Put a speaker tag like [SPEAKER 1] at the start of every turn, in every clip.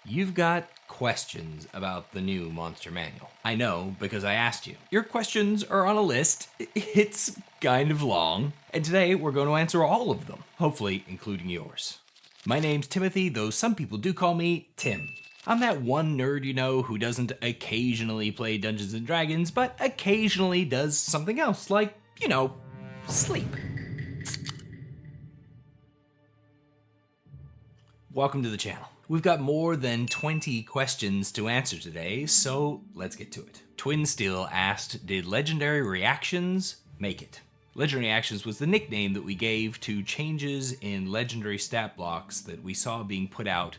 [SPEAKER 1] You've got questions about the new Monster Manual. I know because I asked you. Your questions are on a list. It's kind of long. And today we're going to answer all of them, hopefully including yours. My name's Timothy, though some people do call me Tim. I'm that one nerd you know who doesn't occasionally play Dungeons and Dragons, but occasionally does something else, like, sleep. Welcome to the channel. We've got more than 20 questions to answer today, so let's get to it. Twin Steel asked, did legendary reactions make it? Legendary Actions was the nickname that we gave to changes in legendary stat blocks that we saw being put out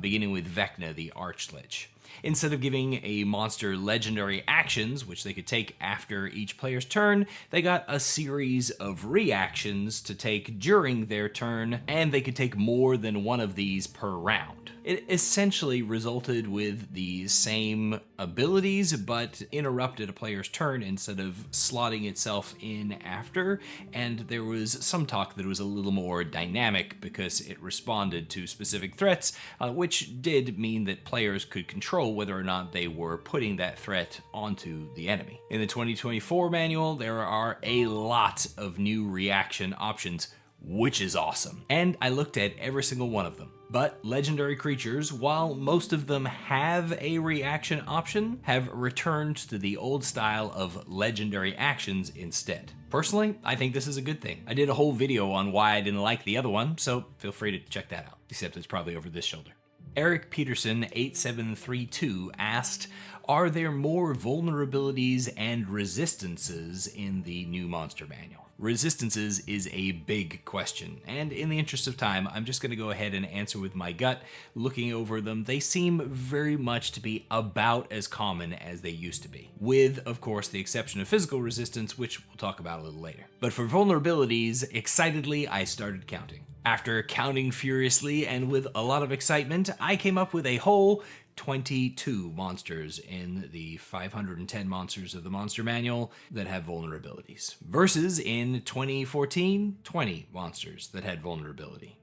[SPEAKER 1] beginning with Vecna the Archlich. Instead of giving a monster legendary actions, which they could take after each player's turn, they got a series of reactions to take during their turn, and they could take more than one of these per round. It essentially resulted with the same abilities, but interrupted a player's turn instead of slotting itself in after, and there was some talk that it was a little more dynamic because it responded to specific threats, which did mean that players could control whether or not they were putting that threat onto the enemy. In the 2024 manual, there are a lot of new reaction options, which is awesome. And I looked at every single one of them. But legendary creatures, while most of them have a reaction option, have returned to the old style of legendary actions instead. Personally, I think this is a good thing. I did a whole video on why I didn't like the other one, so feel free to check that out, except it's probably over this shoulder. Eric Peterson 8732 asked, are there more vulnerabilities and resistances in the new Monster Manual? Resistances is a big question, and in the interest of time, I'm just going to go ahead and answer with my gut. Looking over them, they seem very much to be about as common as they used to be, with, of course, the exception of physical resistance, which we'll talk about a little later. But for vulnerabilities, excitedly, I started counting. After counting furiously and with a lot of excitement, I came up with a whole 22 monsters in the 510 monsters of the Monster Manual that have vulnerabilities, versus in 2014, 20 monsters that had vulnerability.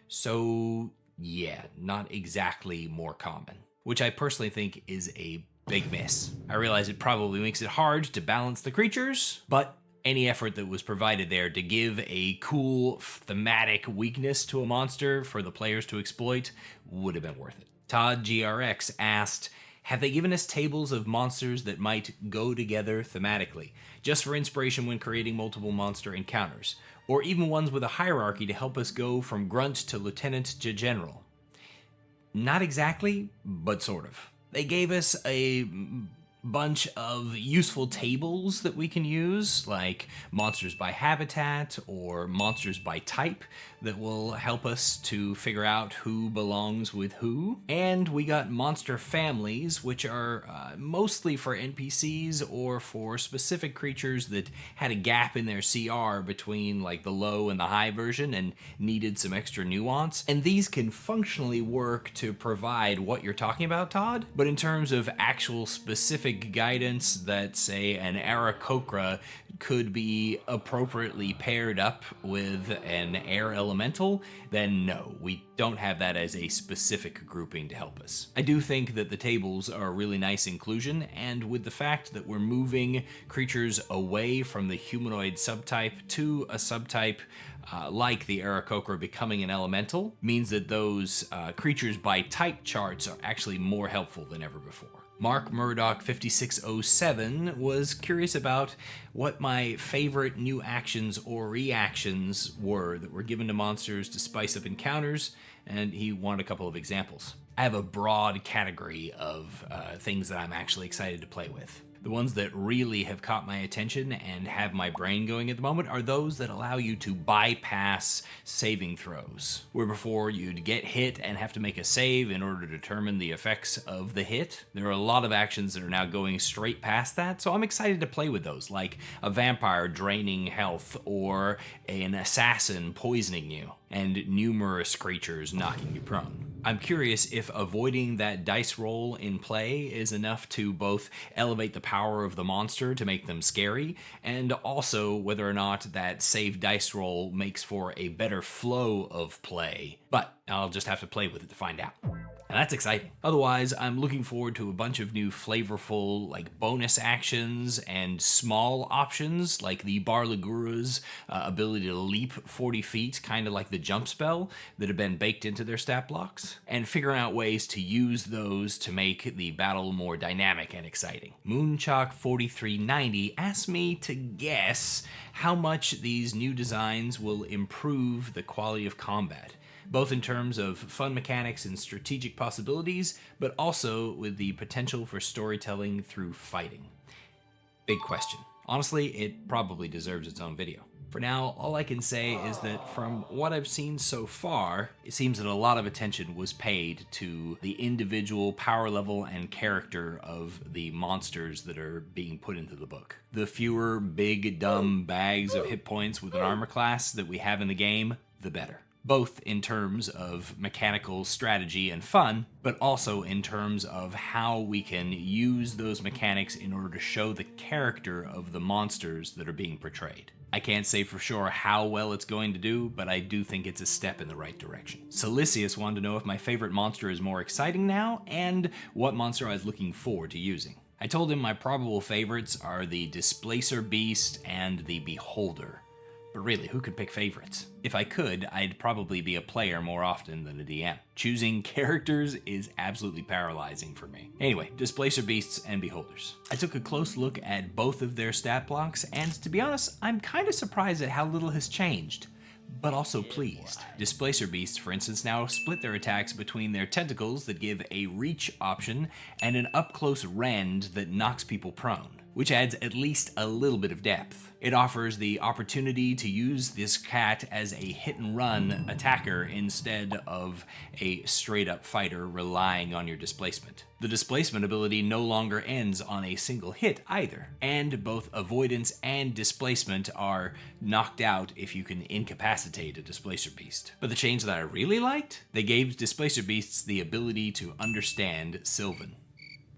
[SPEAKER 1] So yeah, not exactly more common, which I personally think is a big miss. I realize it probably makes it hard to balance the creatures, but any effort that was provided there to give a cool thematic weakness to a monster for the players to exploit would have been worth it. Todd GRX asked, have they given us tables of monsters that might go together thematically, just for inspiration when creating multiple monster encounters, or even ones with a hierarchy to help us go from grunt to lieutenant to general? Not exactly, but sort of. They gave us a bunch of useful tables that we can use, like monsters by habitat or monsters by type, that will help us to figure out who belongs with who. And we got monster families, which are mostly for NPCs or for specific creatures that had a gap in their CR between like the low and the high version and needed some extra nuance. And these can functionally work to provide what you're talking about, Todd, but in terms of actual specific guidance that, say, an Aarakocra could be appropriately paired up with an air elemental, then no, we don't have that as a specific grouping to help us. I do think that the tables are a really nice inclusion, and with the fact that we're moving creatures away from the humanoid subtype to a subtype like the Aarakocra becoming an elemental, means that those creatures by type charts are actually more helpful than ever before. Mark Murdoch 5607 was curious about what my favorite new actions or reactions were that were given to monsters to spice up encounters, and he wanted a couple of examples. I have a broad category of things that I'm actually excited to play with. The ones that really have caught my attention and have my brain going at the moment are those that allow you to bypass saving throws, where before you'd get hit and have to make a save in order to determine the effects of the hit. There are a lot of actions that are now going straight past that, so I'm excited to play with those, like a vampire draining health or an assassin poisoning you, and numerous creatures knocking you prone. I'm curious if avoiding that dice roll in play is enough to both elevate the power of the monster to make them scary, and also whether or not that save dice roll makes for a better flow of play. But I'll just have to play with it to find out. And that's exciting. Otherwise, I'm looking forward to a bunch of new flavorful like bonus actions and small options like the Barlagura's ability to leap 40 feet, kind of like the jump spell that have been baked into their stat blocks, and figuring out ways to use those to make the battle more dynamic and exciting. Moonchok4390 asked me to guess how much these new designs will improve the quality of combat, both in terms of fun mechanics and strategic possibilities, but also with the potential for storytelling through fighting. Big question. Honestly, it probably deserves its own video. For now, all I can say is that from what I've seen so far, it seems that a lot of attention was paid to the individual power level and character of the monsters that are being put into the book. The fewer big, dumb bags of hit points with an armor class that we have in the game, the better. Both in terms of mechanical strategy and fun, but also in terms of how we can use those mechanics in order to show the character of the monsters that are being portrayed. I can't say for sure how well it's going to do, but I do think it's a step in the right direction. Silicius wanted to know if my favorite monster is more exciting now, and what monster I was looking forward to using. I told him my probable favorites are the Displacer Beast and the Beholder. But really, who could pick favorites? If I could, I'd probably be a player more often than a DM. Choosing characters is absolutely paralyzing for me. Anyway, Displacer Beasts and Beholders. I took a close look at both of their stat blocks, and to be honest, I'm kind of surprised at how little has changed, but also pleased. Displacer Beasts, for instance, now split their attacks between their tentacles that give a reach option and an up-close rend that knocks people prone, which adds at least a little bit of depth. It offers the opportunity to use this cat as a hit-and-run attacker instead of a straight-up fighter relying on your displacement. The displacement ability no longer ends on a single hit either, and both avoidance and displacement are knocked out if you can incapacitate a Displacer Beast. But the change that I really liked? They gave Displacer Beasts the ability to understand Sylvan,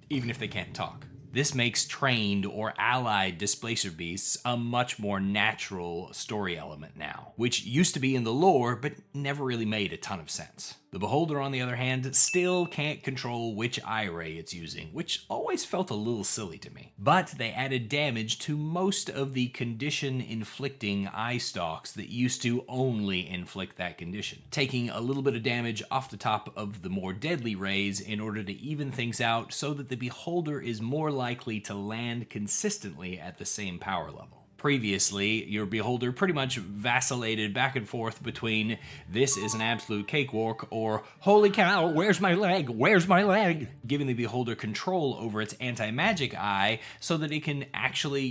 [SPEAKER 1] even if they can't talk. This makes trained or allied Displacer Beasts a much more natural story element now, which used to be in the lore but never really made a ton of sense. The Beholder, on the other hand, still can't control which eye ray it's using, which always felt a little silly to me. But they added damage to most of the condition-inflicting eye stalks that used to only inflict that condition, taking a little bit of damage off the top of the more deadly rays in order to even things out so that the Beholder is more likely to land consistently at the same power level. Previously, your Beholder pretty much vacillated back and forth between "this is an absolute cakewalk" or "holy cow, where's my leg, where's my leg?" giving the Beholder control over its anti-magic eye so that it can actually,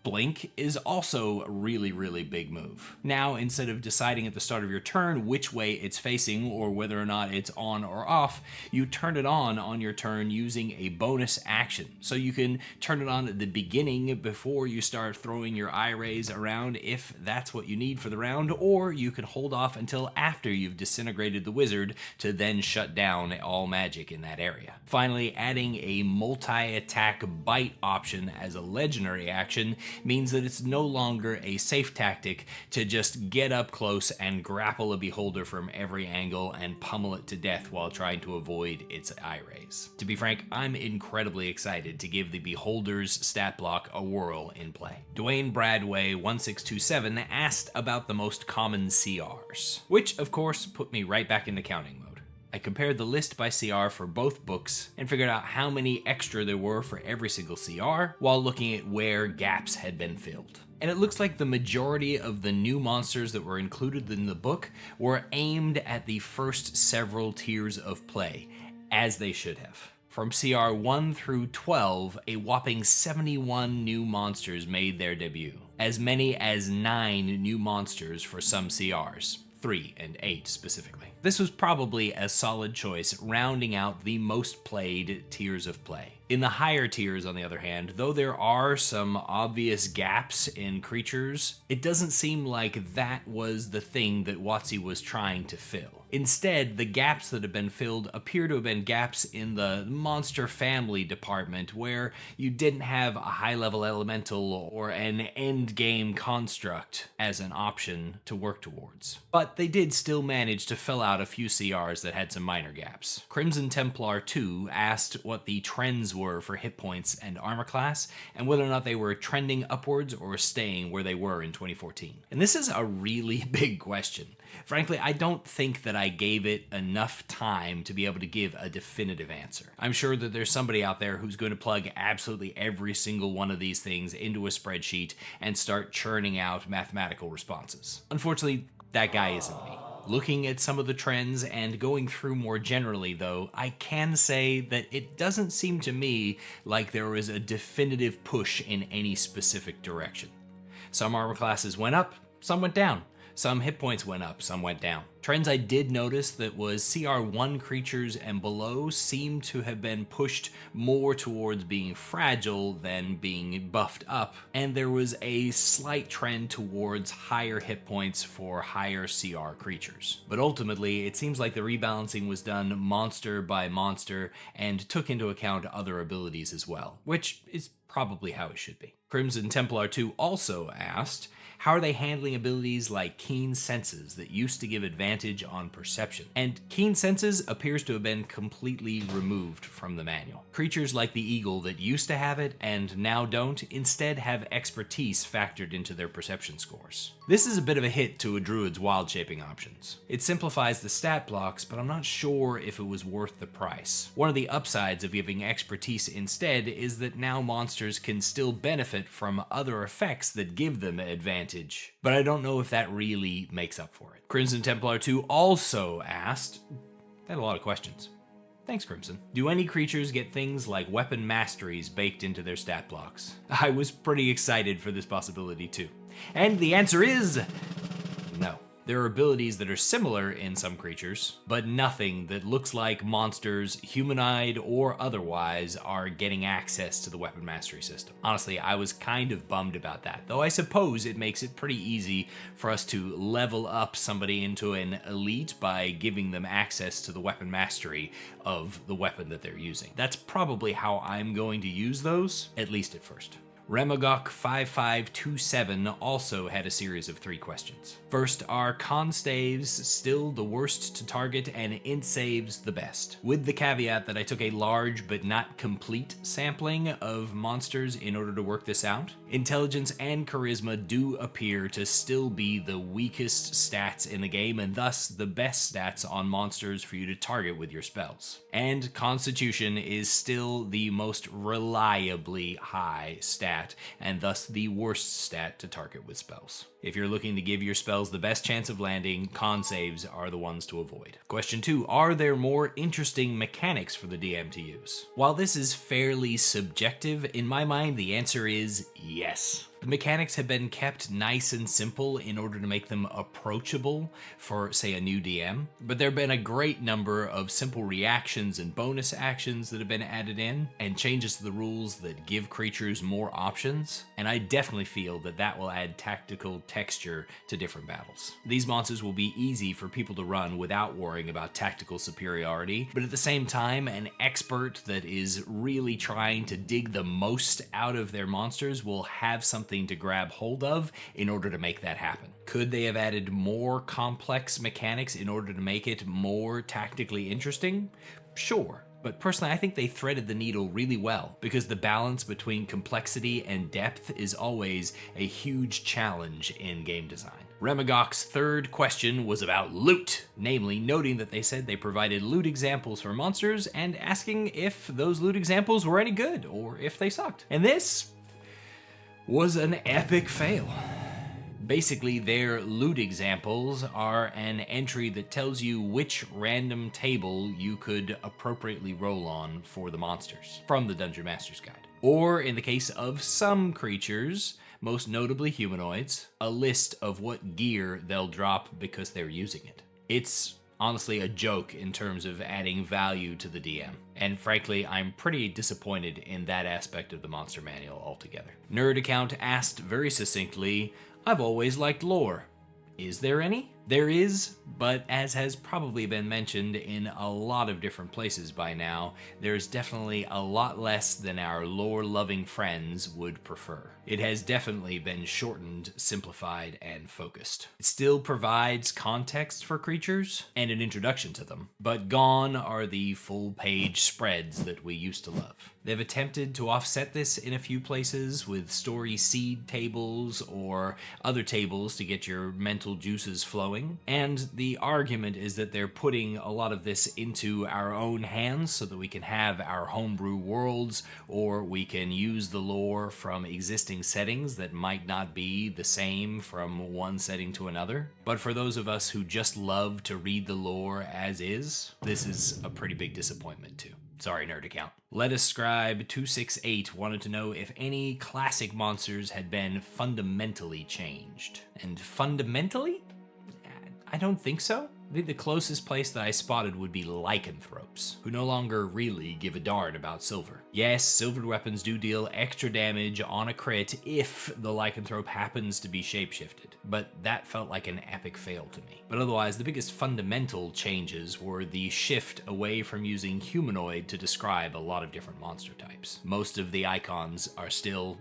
[SPEAKER 1] blink is also a really, really big move. Now, instead of deciding at the start of your turn which way it's facing or whether or not it's on or off, you turn it on your turn using a bonus action. So you can turn it on at the beginning before you start throwing your eye rays around if that's what you need for the round, or you can hold off until after you've disintegrated the wizard to then shut down all magic in that area. Finally, adding a multi-attack bite option as a legendary action means that it's no longer a safe tactic to just get up close and grapple a Beholder from every angle and pummel it to death while trying to avoid its eye rays. To be frank, I'm incredibly excited to give the Beholder's stat block a whirl in play. Dwayne Bradway 1627 asked about the most common CRs, which of course put me right back into counting mode. I compared the list by CR for both books and figured out how many extra there were for every single CR while looking at where gaps had been filled. And it looks like the majority of the new monsters that were included in the book were aimed at the first several tiers of play, as they should have. From CR 1 through 12, a whopping 71 new monsters made their debut. As many as 9 new monsters for some CRs, 3 and 8 specifically. This was probably a solid choice, rounding out the most played tiers of play. In the higher tiers, on the other hand, though there are some obvious gaps in creatures, it doesn't seem like that was the thing that WotC was trying to fill. Instead, the gaps that have been filled appear to have been gaps in the monster family department, where you didn't have a high-level elemental or an end-game construct as an option to work towards. But they did still manage to fill out a few CRs that had some minor gaps. Crimson Templar 2 asked what the trends were for hit points and armor class, and whether or not they were trending upwards or staying where they were in 2014. And this is a really big question. Frankly, I don't think that I gave it enough time to be able to give a definitive answer. I'm sure that there's somebody out there who's going to plug absolutely every single one of these things into a spreadsheet and start churning out mathematical responses. Unfortunately, that guy isn't me. Looking at some of the trends and going through more generally, though, I can say that it doesn't seem to me like there was a definitive push in any specific direction. Some armor classes went up, some went down. Some hit points went up, some went down. Trends I did notice that was CR1 creatures and below seem to have been pushed more towards being fragile than being buffed up, and there was a slight trend towards higher hit points for higher CR creatures. But ultimately, it seems like the rebalancing was done monster by monster and took into account other abilities as well, which is probably how it should be. Crimson Templar 2 also asked, how are they handling abilities like Keen Senses that used to give advantage on perception? And Keen Senses appears to have been completely removed from the manual. Creatures like the Eagle that used to have it and now don't instead have expertise factored into their perception scores. This is a bit of a hit to a Druid's wild shaping options. It simplifies the stat blocks, but I'm not sure if it was worth the price. One of the upsides of giving expertise instead is that now monsters can still benefit from other effects that give them advantage, but I don't know if that really makes up for it. Crimson Templar 2 also asked, they had a lot of questions. Thanks, Crimson. Do any creatures get things like weapon masteries baked into their stat blocks? I was pretty excited for this possibility too. And the answer is no. There are abilities that are similar in some creatures, but nothing that looks like monsters, humanoid or otherwise, are getting access to the weapon mastery system. Honestly, I was kind of bummed about that, though I suppose it makes it pretty easy for us to level up somebody into an elite by giving them access to the weapon mastery of the weapon that they're using. That's probably how I'm going to use those, at least at first. Remagok 5527 also had a series of 3 questions. First, are con staves still the worst to target and int saves the best? With the caveat that I took a large but not complete sampling of monsters in order to work this out, intelligence and charisma do appear to still be the weakest stats in the game and thus the best stats on monsters for you to target with your spells. And constitution is still the most reliably high stat and thus the worst stat to target with spells. If you're looking to give your spells the best chance of landing, con saves are the ones to avoid. Question 2, are there more interesting mechanics for the DM to use? While this is fairly subjective, in my mind the answer is yes. The mechanics have been kept nice and simple in order to make them approachable for, say, a new DM, but there have been a great number of simple reactions and bonus actions that have been added in, and changes to the rules that give creatures more options, and I definitely feel that that will add tactical texture to different battles. These monsters will be easy for people to run without worrying about tactical superiority, but at the same time, an expert that is really trying to dig the most out of their monsters will have something to grab hold of in order to make that happen. Could they have added more complex mechanics in order to make it more tactically interesting? Sure. But personally, I think they threaded the needle really well because the balance between complexity and depth is always a huge challenge in game design. Remagok's third question was about loot, namely noting that they said they provided loot examples for monsters and asking if those loot examples were any good or if they sucked. And this was an epic fail. Basically, their loot examples are an entry that tells you which random table you could appropriately roll on for the monsters from the Dungeon Master's Guide. Or in the case of some creatures, most notably humanoids, a list of what gear they'll drop because they're using it. It's honestly a joke in terms of adding value to the DM. And frankly, I'm pretty disappointed in that aspect of the monster manual altogether. Nerd Account asked very succinctly, I've always liked lore. Is there any? There is, but as has probably been mentioned in a lot of different places by now, there's definitely a lot less than our lore-loving friends would prefer. It has definitely been shortened, simplified, and focused. It still provides context for creatures and an introduction to them, but gone are the full-page spreads that we used to love. They've attempted to offset this in a few places with story seed tables or other tables to get your mental juices flowing, and the argument is that they're putting a lot of this into our own hands so that we can have our homebrew worlds, or we can use the lore from existing settings that might not be the same from one setting to another. But for those of us who just love to read the lore as is, this is a pretty big disappointment too. Sorry, Nerd Account. Let us Scribe 268 wanted to know if any classic monsters had been fundamentally changed. And fundamentally? I don't think so. I think the closest place that I spotted would be lycanthropes, who no longer really give a darn about silver. Yes, silvered weapons do deal extra damage on a crit if the lycanthrope happens to be shapeshifted, but that felt like an epic fail to me. But otherwise, the biggest fundamental changes were the shift away from using humanoid to describe a lot of different monster types. Most of the icons are still,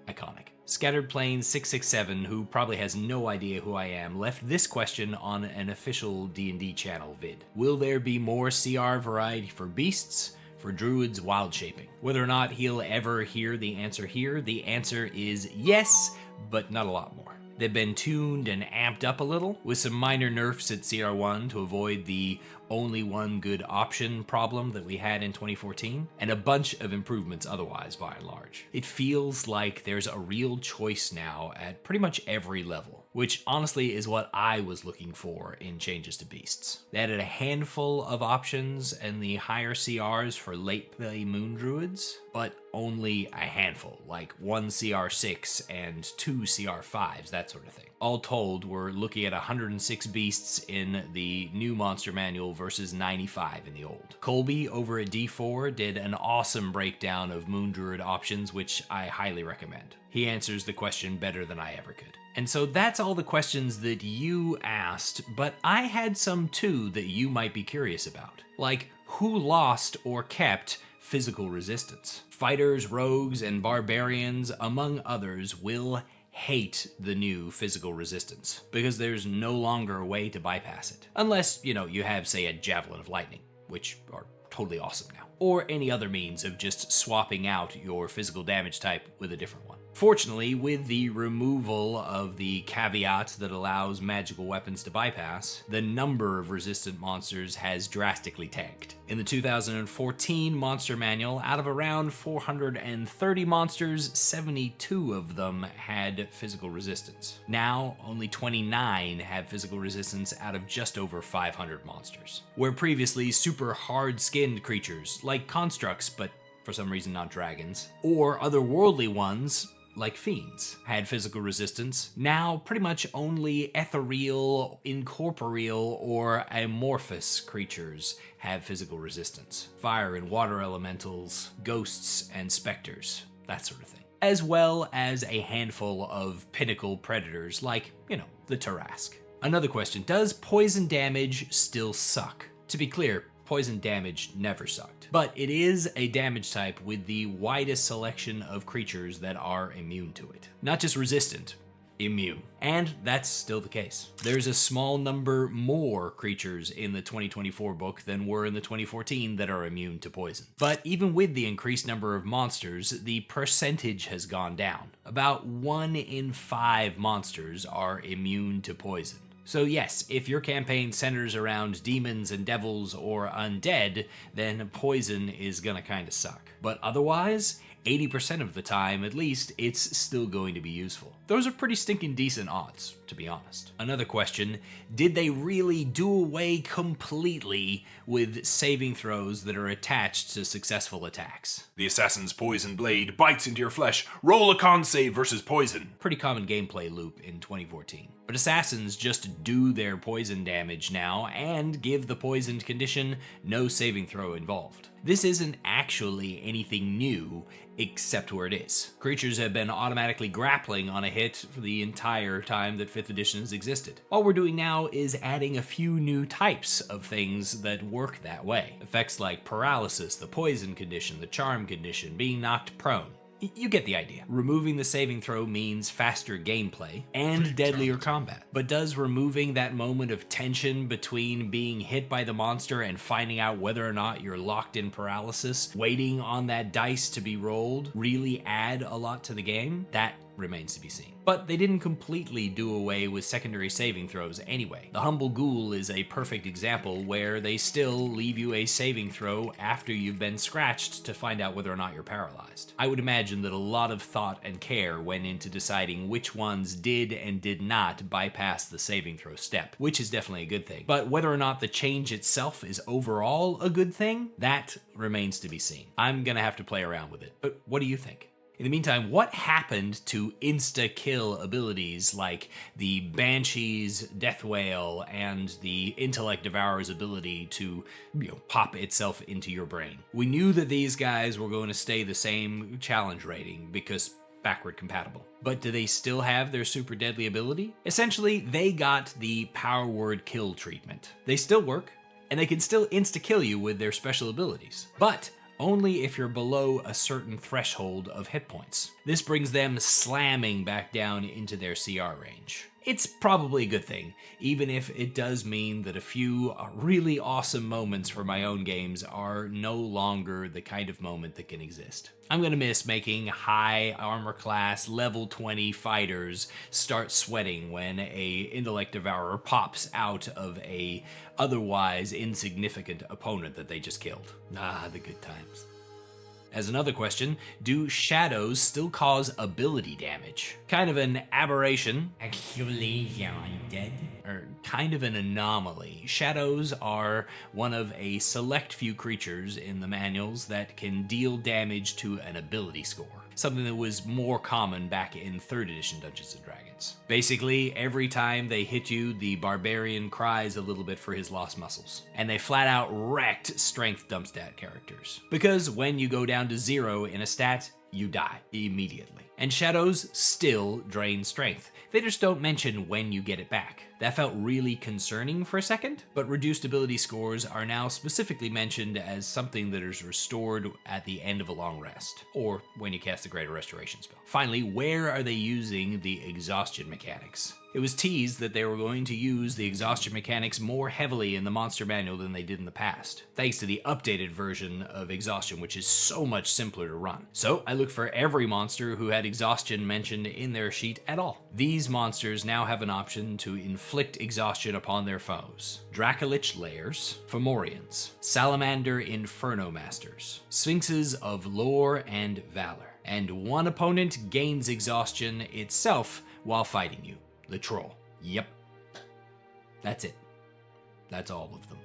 [SPEAKER 1] iconic. Scattered Plains 667, who probably has no idea who I am, left this question on an official D&D channel vid. Will there be more CR variety for beasts, for druids wild shaping? Whether or not he'll ever hear the answer here, the answer is yes, but not a lot more. They've been tuned and amped up a little, with some minor nerfs at CR1 to avoid the only one good option problem that we had in 2014, and a bunch of improvements otherwise by and large. It feels like there's a real choice now at pretty much every level, which honestly is what I was looking for in changes to beasts. They added a handful of options and the higher CRs for late play moon druids, but only a handful, like one CR6 and two CR5s, that sort of thing. All told, we're looking at 106 beasts in the new monster manual versus 95 in the old. Colby over at D4 did an awesome breakdown of moon druid options, which I highly recommend. He answers the question better than I ever could. And so that's all the questions that you asked, but I had some too that you might be curious about. Like, who lost or kept physical resistance? Fighters, rogues, and barbarians, among others, will hate the new physical resistance because there's no longer a way to bypass it. Unless, you have, say, a Javelin of Lightning, which are totally awesome now. Or any other means of just swapping out your physical damage type with a different one. Fortunately, with the removal of the caveat that allows magical weapons to bypass, the number of resistant monsters has drastically tanked. In the 2014 Monster Manual, out of around 430 monsters, 72 of them had physical resistance. Now, only 29 have physical resistance out of just over 500 monsters. Where previously super hard-skinned creatures, like constructs, but for some reason not dragons, or otherworldly ones, like fiends, had physical resistance. Now, pretty much only ethereal, incorporeal, or amorphous creatures have physical resistance. Fire and water elementals, ghosts and specters, that sort of thing. As well as a handful of pinnacle predators like, the Tarrasque. Another question, does poison damage still suck? To be clear, poison damage never sucked. But it is a damage type with the widest selection of creatures that are immune to it. Not just resistant, immune. And that's still the case. There's a small number more creatures in the 2024 book than were in the 2014 that are immune to poison. But even with the increased number of monsters, the percentage has gone down. About 1 in 5 monsters are immune to poison. So yes, if your campaign centers around demons and devils or undead, then poison is gonna kinda suck. But otherwise, 80% of the time at least, it's still going to be useful. Those are pretty stinking decent odds, to be honest. Another question, did they really do away completely with saving throws that are attached to successful attacks?
[SPEAKER 2] The assassin's poison blade bites into your flesh. Roll a con save versus poison.
[SPEAKER 1] Pretty common gameplay loop in 2014. But assassins just do their poison damage now and give the poisoned condition no saving throw involved. This isn't actually anything new, except where it is. Creatures have been automatically grappling on a hit for the entire time that 5th edition has existed. All we're doing now is adding a few new types of things that work that way. Effects like paralysis, the poison condition, the charm condition, being knocked prone. You get the idea. Removing the saving throw means faster gameplay and deadlier combat. But does removing that moment of tension between being hit by the monster and finding out whether or not you're locked in paralysis, waiting on that dice to be rolled, really add a lot to the game? That remains to be seen. But they didn't completely do away with secondary saving throws anyway. The Humble Ghoul is a perfect example where they still leave you a saving throw after you've been scratched to find out whether or not you're paralyzed. I would imagine that a lot of thought and care went into deciding which ones did and did not bypass the saving throw step, which is definitely a good thing. But whether or not the change itself is overall a good thing, that remains to be seen. I'm gonna have to play around with it, but what do you think? In the meantime, what happened to insta-kill abilities like the Banshee's Death Whale and the Intellect Devourer's ability to, pop itself into your brain? We knew that these guys were going to stay the same challenge rating because backward compatible. But do they still have their super deadly ability? Essentially, they got the power word kill treatment. They still work, and they can still insta-kill you with their special abilities. But only if you're below a certain threshold of hit points. This brings them slamming back down into their CR range. It's probably a good thing, even if it does mean that a few really awesome moments for my own games are no longer the kind of moment that can exist. I'm gonna miss making high armor class level 20 fighters start sweating when a Intellect Devourer pops out of a otherwise insignificant opponent that they just killed. Ah, the good times. As another question, do shadows still cause ability damage? Kind of an aberration. Actually, you're undead. Or kind of an anomaly. Shadows are one of a select few creatures in the manuals that can deal damage to an ability score. Something that was more common back in 3rd edition Dungeons & Dragons. Basically, every time they hit you, the barbarian cries a little bit for his lost muscles. And they flat out wrecked strength dump stat characters. Because when you go down to 0 in a stat, you die immediately. And shadows still drain strength. They just don't mention when you get it back. That felt really concerning for a second, but reduced ability scores are now specifically mentioned as something that is restored at the end of a long rest, or when you cast the Greater Restoration spell. Finally, where are they using the exhaustion mechanics? It was teased that they were going to use the exhaustion mechanics more heavily in the monster manual than they did in the past, thanks to the updated version of exhaustion, which is so much simpler to run. So I looked for every monster who had exhaustion mentioned in their sheet at all. These monsters now have an option to inflict exhaustion upon their foes. Dracolich Lairs, Fomorians, Salamander Inferno Masters, Sphinxes of Lore and Valor, and one opponent gains exhaustion itself while fighting you. The Troll. Yep. That's it. That's all of them.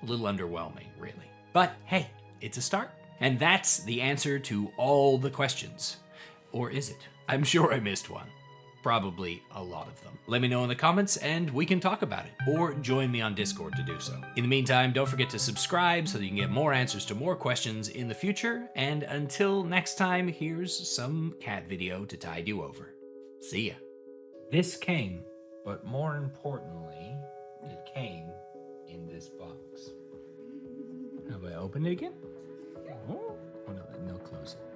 [SPEAKER 1] A little underwhelming, really. But hey, it's a start. And that's the answer to all the questions. Or is it? I'm sure I missed one. Probably a lot of them. Let me know in the comments and we can talk about it. Or join me on Discord to do so. In the meantime, don't forget to subscribe so that you can get more answers to more questions in the future. And until next time, here's some cat video to tide you over. See ya. This came, but more importantly, it came in this box. Have I opened it again? Oh no, close it.